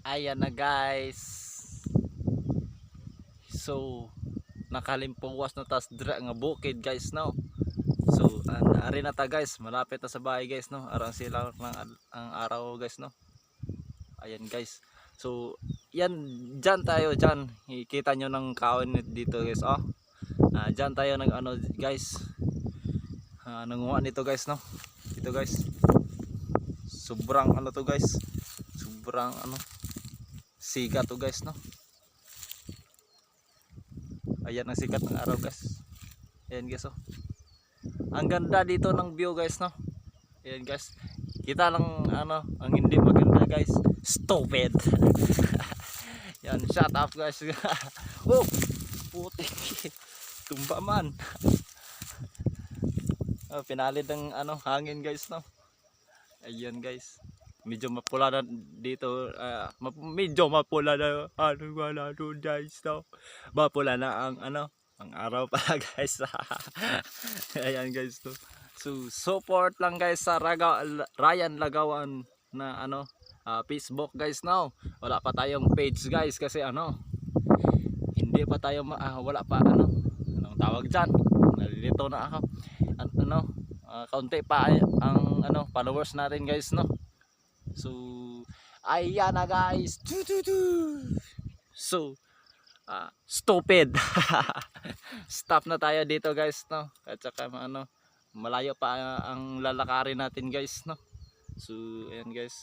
Ayan na guys. So nakalimpuwas na tas dra nga bukid guys no. So ari na ta guys, malapit na sa bahay guys no. Arang sila ng ang araw guys no. Ayan guys. So yan diyan tayo diyan. Ikita nyo ng kaon dito guys oh. Diyan tayo nag ano guys. Nanguha nito guys no. Ito guys. Sobrang ano to guys. Sobrang ano siga to guys no. Ayan ang sikat ng araw guys. Ayan guys oh. Ang ganda dito ng view guys no. Ayan guys. Kita lang ano ang hindi maganda guys. Stupid. Yan, shut up guys. Oh, puti. Tumba man. Oh, pinalid ng ano hangin guys no. Ayan guys. Medyo mapula na dito, medyo mapula na ano wala doon guys no. Mapula na ang ano, ang araw pala guys. Ayan guys to. So support lang guys sa Ryan Lagawan na ano, Facebook guys no. Wala pa tayong page guys kasi ano, hindi pa tayo wala pa ano, anong tawag diyan. Nalilito na ako. Ano, kaunti pa ang ano followers natin guys no. So ayan na guys. So stupid. Stop na tayo dito guys no. At saka ano, malayo pa ang lalakarin natin guys no. So ayan guys.